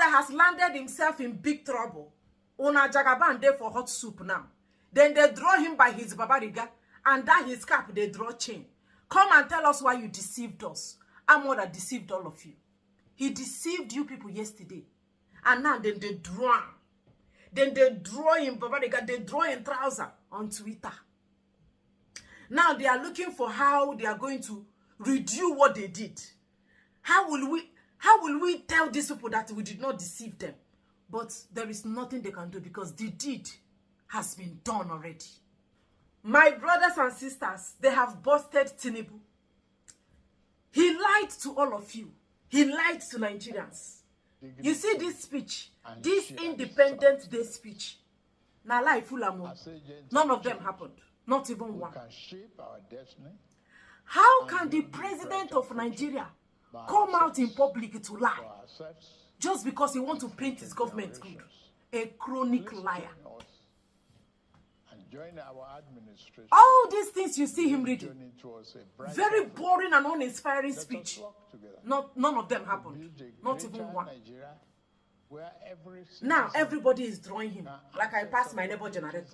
has landed himself in big trouble. Una Jagaban there for hot soup now. Then they draw him by his babariga, and that his cap they draw chain. Come and tell us why you deceived us. Amoda deceived all of you. He deceived you people yesterday. And now then they draw him. Then they draw him babariga, they draw him trouser on Twitter. Now they are looking for how they are going to redo what they did. How will we tell these people that we did not deceive them? But there is nothing they can do because the deed has been done already. My brothers and sisters, they have busted Tinubu. He lied to all of you. He lied to Nigerians. You see this speech, this Independence Day speech. Now lie full ammo. None of them happened. Not even one. How can the president of Nigeria come out in public to lie just because he wants to paint his government good? A chronic liar. All these things you see him reading, very boring and uninspiring speech. None of them happened. Not even one. Now everybody is drawing him like I passed my neighbor generator.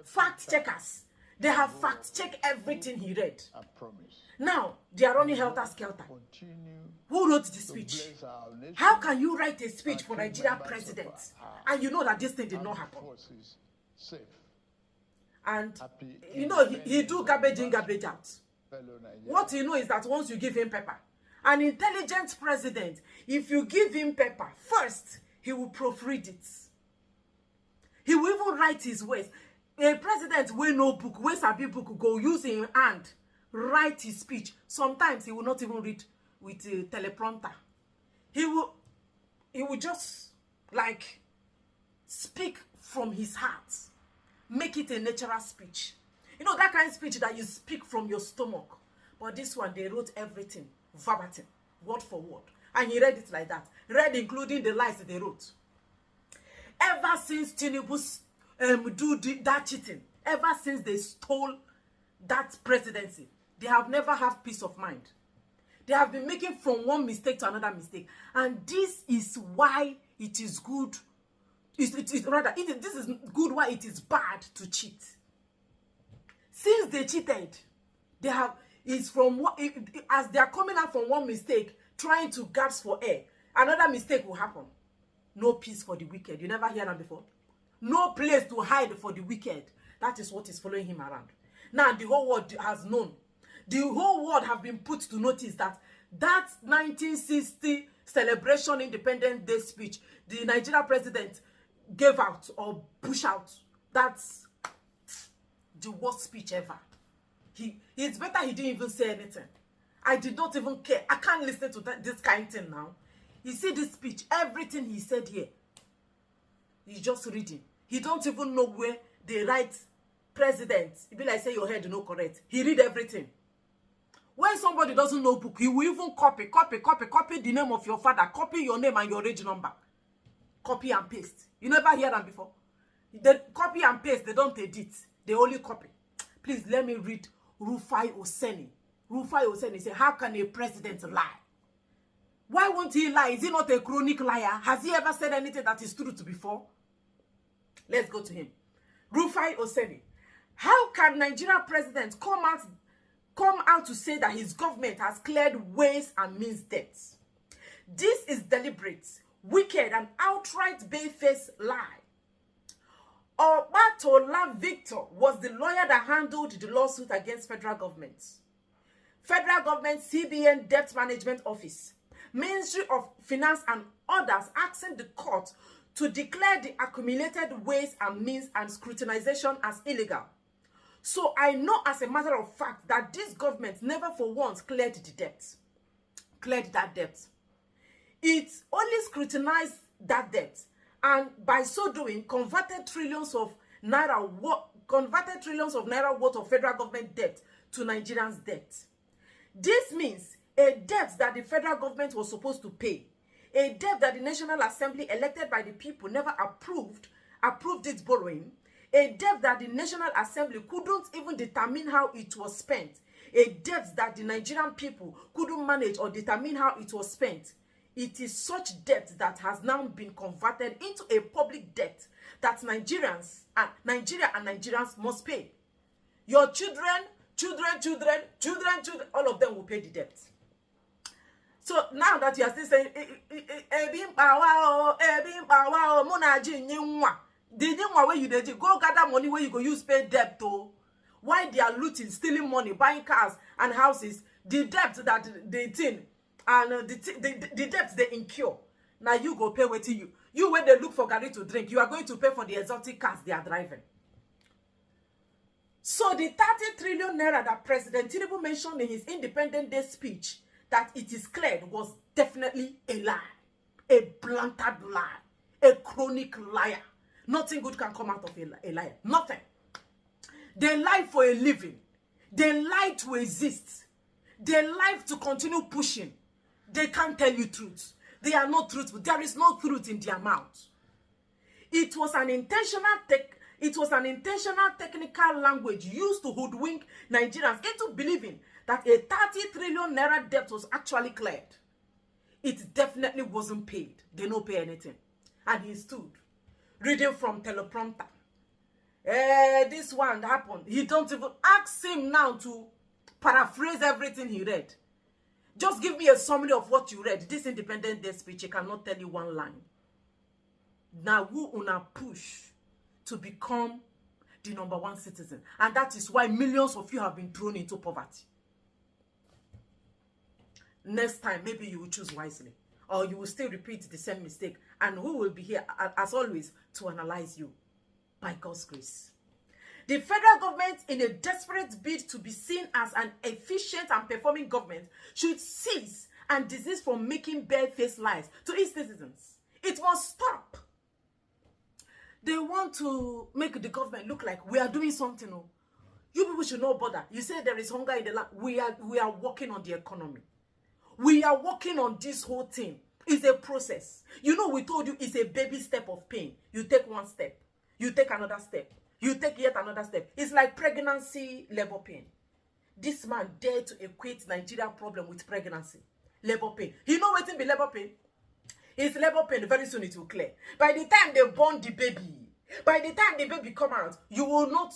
Fact checkers. They have fact checked everything he read. Now they are running helter skelter. Who wrote the speech? How can you write a speech for Nigerian president and you know that this thing did not happen? And you know he do garbage in, garbage out. What you know is that once you give him pepper, an intelligent president, if you give him pepper, first he will proofread it. He will even write his words. A president will no book, will sabi book, go use in hand, write his speech. Sometimes he will not even read with a teleprompter. He will just like speak from his heart. Make it a natural speech. You know that kind of speech that you speak from your stomach. But this one, they wrote everything verbatim, word for word. And he read it like that. Read including the lies they wrote. Ever since Tinubu that cheating, ever since they stole that presidency, they have never had peace of mind. They have been making from one mistake to another mistake. And this is why it is good. This is good why it is bad to cheat. Since they cheated, they have as they are coming out from one mistake, trying to gasp for air, another mistake will happen. No peace for the wicked. You never hear that before? No place to hide for the wicked. That is what is following him around. Now the whole world has known. The whole world have been put to notice that 1960 celebration Independence Day speech, the Nigerian president gave out or push out. That's the worst speech ever. It's better he didn't even say anything. I did not even care. I can't listen to this kind of thing now. You see this speech, everything he said here, he's just reading. He don't even know where they write president. It be like say your head no correct. He read everything. When somebody doesn't know book, he will even copy the name of your father, copy your name and your age number. Copy and paste. You never hear that before? They copy and paste, they don't edit. They only copy. Please let me read Rufai Oseni. Rufai Oseni say, how can a president lie? Why won't he lie? Is he not a chronic liar? Has he ever said anything that is true to before? Let's go to him. Rufai Oseni. How can Nigerian president come out to say that his government has cleared ways and means debts? This is deliberate, wicked, and outright barefaced lie. Obatola Victor was the lawyer that handled the lawsuit against federal government. Federal government, CBN Debt Management Office, Ministry of Finance and others asking the court to declare the accumulated ways and means and scrutinization as illegal. So I know as a matter of fact that this government never for once cleared the debt. Cleared that debt. It only scrutinized that debt, and by so doing converted trillions of naira worth of federal government debt to Nigerians' debt. This means a debt that the federal government was supposed to pay, a debt that the National Assembly elected by the people never approved its borrowing, a debt that the National Assembly couldn't even determine how it was spent, a debt that the Nigerian people couldn't manage or determine how it was spent. It is such debt that has now been converted into a public debt that Nigeria and Nigerians must pay. Your children, all of them will pay the debt. So now that you are still saying, where you dey go gather money where you go use pay debt to. Why they are looting, stealing money, buying cars and houses, the debt that they think and the debt they incur. Now you go pay waiting you when they look for Gary to drink, you are going to pay for the exotic cars they are driving. So the 30 trillion naira that President Tinubu mentioned in his Independence Day speech, that it is cleared, was definitely a lie, a blatant lie, a chronic liar. Nothing good can come out of a liar. Nothing. They lie for a living. They lie to exist. They lie to continue pushing. They can't tell you truth. They are not truthful. There is no truth in their mouth. It was an intentional technical language used to hoodwink Nigerians into believing that a 30 trillion naira debt was actually cleared. It definitely wasn't paid. They don't pay anything. And he stood, reading from teleprompter. This one happened. He don't even ask him now to paraphrase everything he read. Just give me a summary of what you read. This Independent Day speech, I cannot tell you one line. Now, who una push to become the #1 citizen? And that is why millions of you have been thrown into poverty. Next time, maybe you will choose wisely. Or you will still repeat the same mistake. And who will be here, as always, to analyze you? By God's grace. The federal government, in a desperate bid to be seen as an efficient and performing government, should cease and desist from making bare-faced lies to its citizens. It must stop. They want to make the government look like we are doing something. Oh. You people should not bother. You say there is hunger in the land. We are working on the economy. We are working on this whole thing. It's a process. You know, we told you it's a baby step of pain. You take one step. You take another step. You take yet another step. It's like pregnancy, labor pain. This man dared to equate Nigeria problem with pregnancy, labor pain. You know what it be labor pain? It's labor pain. Very soon it will clear. By the time they born the baby, by the time the baby come out, you will not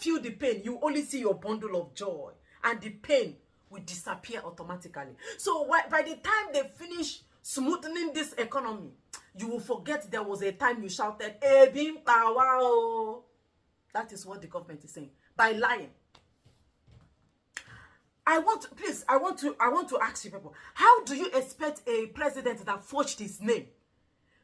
feel the pain. You only see your bundle of joy, and the pain will disappear automatically. So by the time they finish smoothing this economy, you will forget there was a time you shouted, "Ebim power." That is what the government is saying by lying. I want to ask you people, how do you expect a president that forged his name,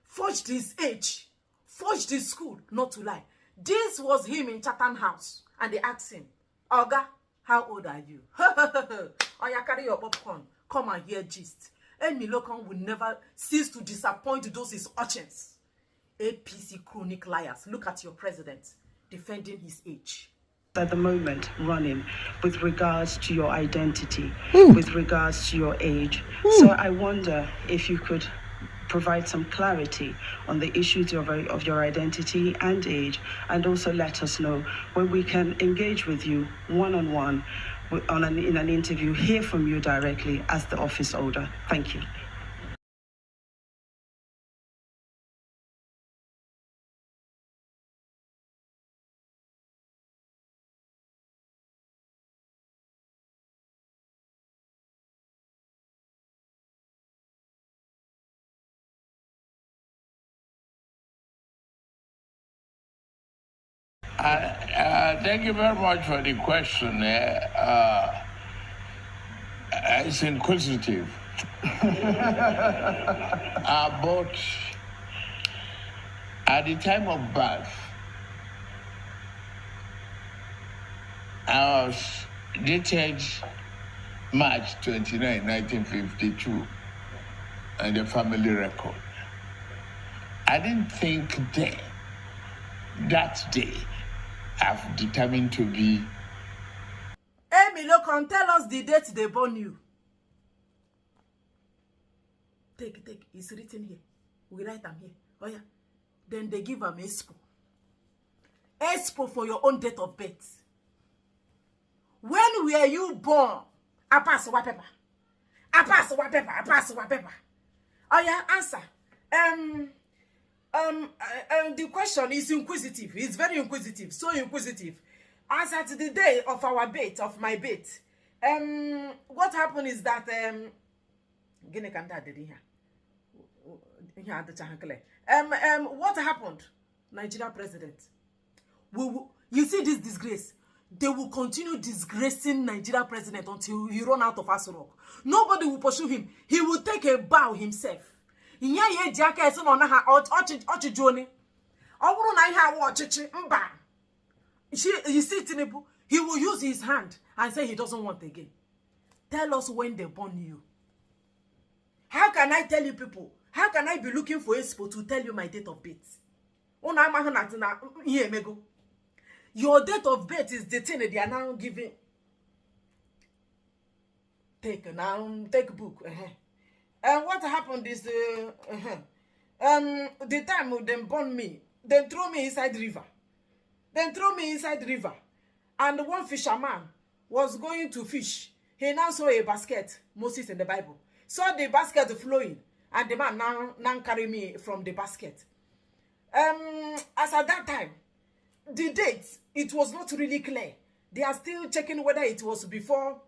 forged his age, forged his school, not to lie? This was him in Chatham House, and they asked him, "Oga, how old are you?" Oh, you carry your popcorn, come and hear gist. And Milokon will never cease to disappoint those his urchins. APC chronic liars. Look at your president defending his age. At the moment running with regards to your identity, with regards to your age. So I wonder if you could provide some clarity on the issues of your identity and age, and also let us know when we can engage with you one-on-one in an interview, hear from you directly as the office holder. Thank you. Thank you very much for the question. It's inquisitive. But at the time of birth, I was dated March 29, 1952, and the family record. I didn't think then, that day, I've determined to be. Hey, Milokon, tell us the date they born you. Take. It's written here. We write them here. Oh yeah. Then they give them expo. Expo for your own date of birth. When were you born? I pass one paper. Oh yeah, answer. The question is inquisitive. It's very inquisitive, so inquisitive. As at the day of our bait, of my bait, what happened is that what happened? Nigeria president. You see this disgrace? They will continue disgracing Nigeria president until he run out of Aso. Nobody will pursue him. He will take a bow himself. You see Tinubu, he will use his hand and say he doesn't want again. Tell us when they born you. How can I tell you people? How can I be looking for Expo to tell you my date of birth? Your date of birth is the thing that they are now giving. Take book. And what happened is the time they born me, they throw me inside river. And one fisherman was going to fish. He now saw a basket, Moses in the Bible. Saw the basket flowing, and the man now carry me from the basket. As at that time, the date, it was not really clear. They are still checking whether it was before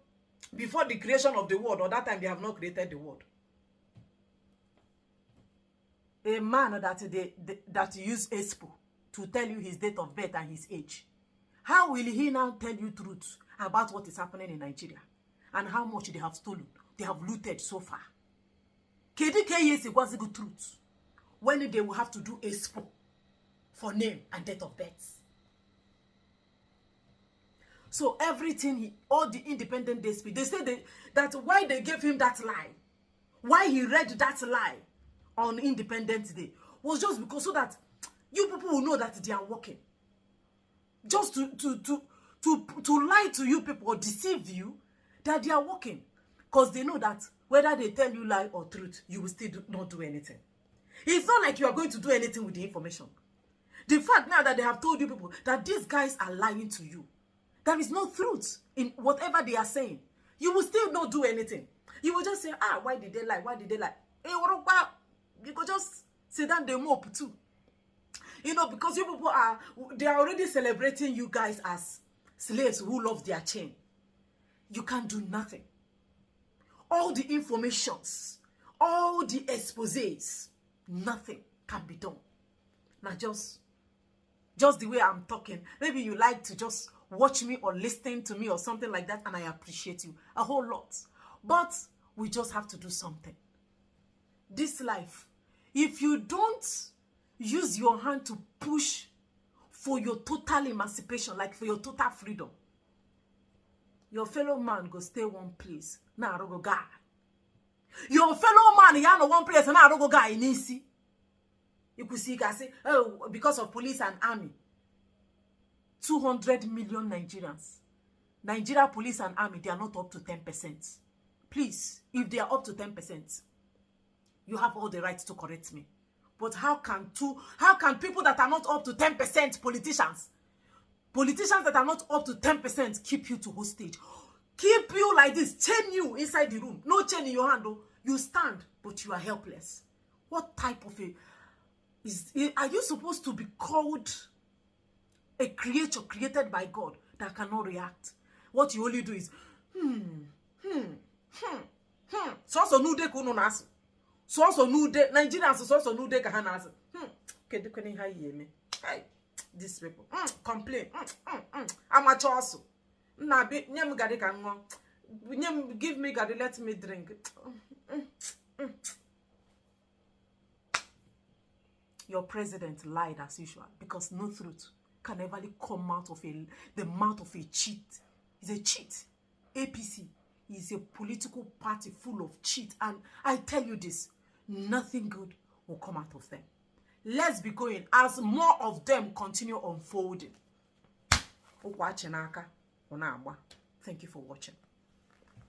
the creation of the world, or that time they have not created the world. A man that used Expo to tell you his date of birth and his age. How will he now tell you truth about what is happening in Nigeria and how much they have stolen, they have looted so far? KDK was a good truth when they will have to do Expo for name and date of birth. So everything, all the independent day speech, they say that why they gave him that lie, why he read that lie on Independence Day, was just because so that you people will know that they are working. Just to lie to you people or deceive you that they are working. Because they know that whether they tell you lie or truth, you will still not do anything. It's not like you are going to do anything with the information. The fact now that they have told you people that these guys are lying to you, there is no truth in whatever they are saying. You will still not do anything. You will just say, why did they lie? Why did they lie? You could just sit down the mope too. You know, because you people they are already celebrating you guys as slaves who love their chain. You can't do nothing. All the informations, all the exposés, nothing can be done. Now just the way I'm talking, maybe you like to just watch me or listen to me or something like that, and I appreciate you a whole lot. But we just have to do something. This life, if you don't use your hand to push for your total emancipation, like for your total freedom, your fellow man go stay one place. Now go guy. Your fellow man, you know one place, and now go guy in easy. You could see, you can say, oh, because of police and army. 200 million Nigerians. Nigeria police and army, they are not up to 10%. Please, if they are up to 10%, you have all the right to correct me. But how can people that are not up to 10% politicians that are not up to 10% keep you to hostage? Keep you like this, chain you inside the room. No chain in your hand, though. You stand, but you are helpless. What type of are you supposed to be called a creature created by God that cannot react? What you only do is, So nude kuno nasu. So nude Nigerians so nude kahanasu. Kedekweni ha yeme. Hey, these people complain. Amateur also. Na be nyem gari ka nwo. Nyem give me gari, let me drink. Your president lied as usual, because no truth can ever come out of the mouth of a cheat. He's a cheat. APC is a political party full of cheat, and I tell you this, nothing good will come out of them. Let's be going as more of them continue unfolding. Thank you for watching.